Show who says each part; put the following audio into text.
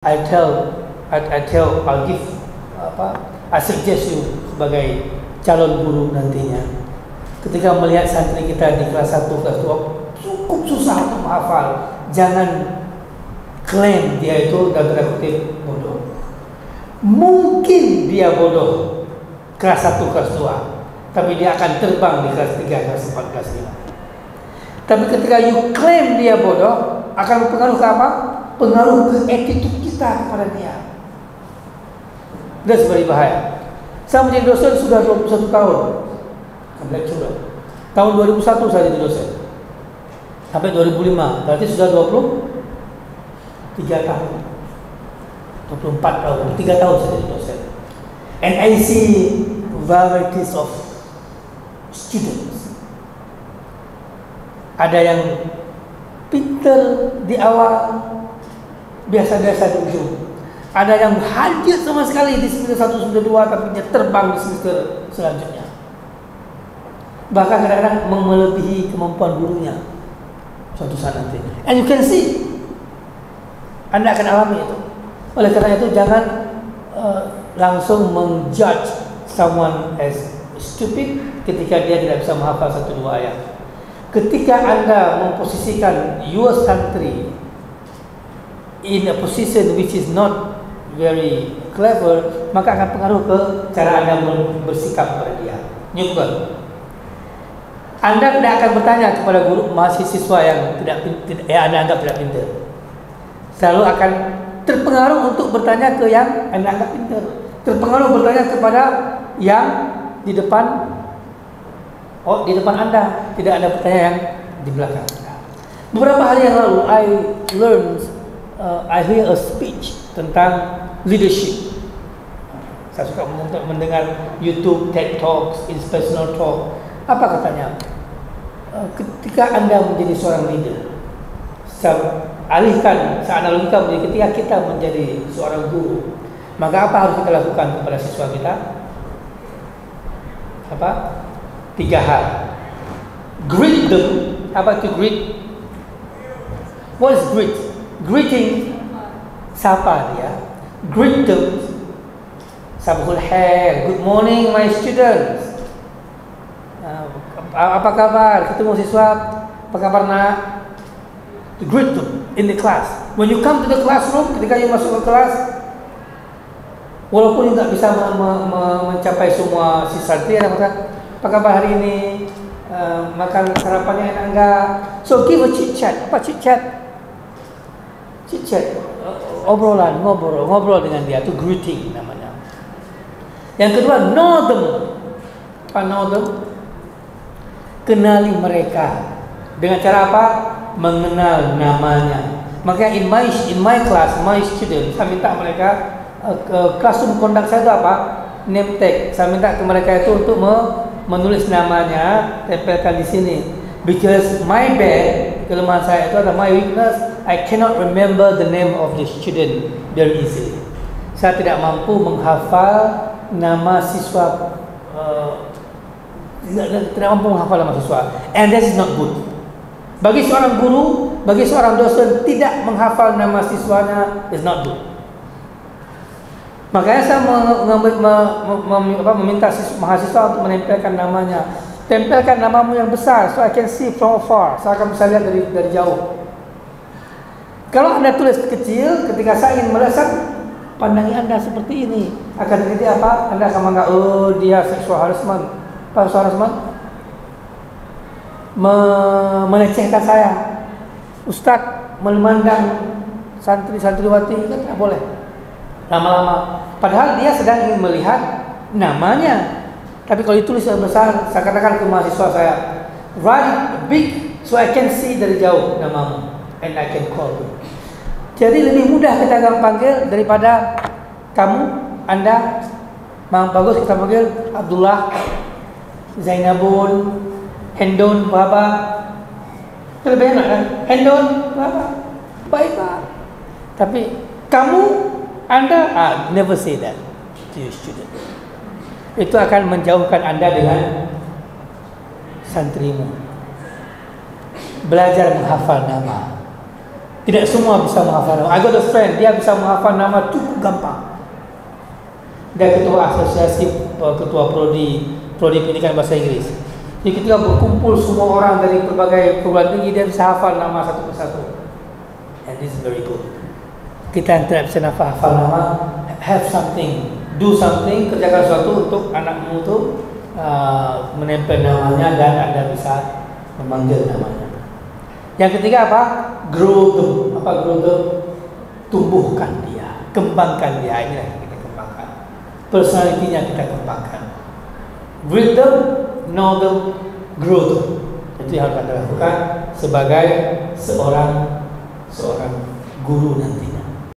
Speaker 1: I'll give I suggest you sebagai calon guru nantinya, ketika melihat santri kita di kelas 1, kelas 2 cukup susah untuk menghafal, jangan klaim dia itu dalam tanda kutip bodoh. Mungkin dia bodoh kelas 1, kelas 2, tapi dia akan terbang di kelas 3, kelas 4, kelas 5. Tapi ketika you klaim dia bodoh, akan berpengaruh ke apa? Pengaruh ke attitude kita kepada dia. That's very bahaya. Saya menjadi dosen sudah 21 tahun. Lecturer. Tahun 2001 saya jadi dosen. Sampai 2005, berarti sudah 23 tahun. 24 tahun, 3 tahun saya jadi dosen. And I see varieties of students. Ada yang pinter di awal, biasa-biasa di ujung. Ada yang hancur sama sekali di semester 1, semester 2, tapi dia terbang di semester selanjutnya. Bahkan kadang-kadang melebihi kemampuan gurunya suatu saat nanti. And you can see, Anda akan alami itu. Oleh karena itu jangan langsung menjudge someone as stupid ketika dia tidak bisa menghafal 1-2 ayat. Ketika Anda memposisikan your santri in a position which is not very clever, maka akan pengaruh ke cara Anda bersikap kepada dia. Newton, Anda tidak akan bertanya kepada guru mahasiswa yang Anda anggap tidak pintar. Selalu akan terpengaruh untuk bertanya ke yang Anda anggap pintar. Terpengaruh bertanya kepada yang di depan Anda, tidak Anda bertanya yang di belakang Anda. Beberapa hari yang lalu I hear a speech tentang leadership. Saya suka mendengar YouTube, TED Talks, Inspirational Talk. Apa katanya? Ketika Anda menjadi seorang leader, saya analogikan menjadi ketika kita menjadi seorang guru, maka apa harus kita lakukan kepada siswa kita? Apa? 3 hal. Greet them. Apa itu greet? What is greet? Greeting, sapa dia. Greet them. Sabahul khair. Good morning my students. Apa kabar? Ketemu siswa. Apa kabar nak? Greet them in the class. When you come to the classroom, ketika you masuk ke kelas, walaupun you tak bisa mencapai semua sisantri, Anda kata, apa kabar hari ini? Makan sarapannya enak enggak? So give a chit chat. Apa chit chat? Chit chat, ngobrol dengan dia. Itu greeting namanya. Yang kedua, know them. Apa know them? Kenali mereka. Dengan cara apa? Mengenal namanya. Maka in my class, my students, saya minta mereka classroom conduct saya itu apa? Name tag. Saya minta ke mereka itu untuk menulis namanya, tempelkan di sini. Because my bad, kelemahan saya itu adalah my weakness, I cannot remember the name of the student very easily. Saya tidak mampu menghafal nama siswa, tidak mampu menghafal nama siswa, and that is not good. Bagi seorang guru, bagi seorang dosen, tidak menghafal nama siswanya is not good. Makanya saya meminta mahasiswa untuk menempelkan namanya. Tempelkan namamu yang besar, so I can see from afar. Saya akan bisa lihat dari jauh. Kalau Anda tulis kecil, ketika saya ingin melihat, pandangi Anda seperti ini. Akan terjadi apa? Anda akan menganggap, oh dia sexual harassment. Apa sexual harassment? Melecehkan saya. Ustadz memandang santri-santriwati kan tidak boleh. Lama-lama. Padahal dia sedang ingin melihat namanya. Tapi kalau ditulis yang besar, saya katakan ke mahasiswa saya, write big so I can see dari jauh namamu and I can call you. Jadi lebih mudah kita akan panggil daripada Anda, bagus kita panggil Abdullah, Zainabun, Hendon, berapa? Lebih enak kan? Hendon, berapa? Baik Pak. Tapi Anda, never say that to your student. Itu akan menjauhkan Anda dengan santrimu. Belajar menghafal nama. Tidak semua bisa menghafal nama. I got a friend, dia bisa menghafal nama cukup gampang. Dia ketua asosiasi, ketua prodi pendidikan bahasa Inggris. Jadi ketika berkumpul semua orang dari berbagai perguruan tinggi, dia bisa hafal nama satu persatu. And this is very good. Kita yang tidak bisa hafal nama, have something, do something, kerjakan sesuatu untuk anakmu itu menempel namanya dan Anda bisa memanggil namanya. Yang ketiga apa? Grow them. Apa grow them? Tumbuhkan dia, kembangkan dia. Ini yang kita kembangkan. Personalitinya kita kembangkan. Greet them, know them, grow them. Itu yang harus Anda lakukan sebagai seorang guru nanti.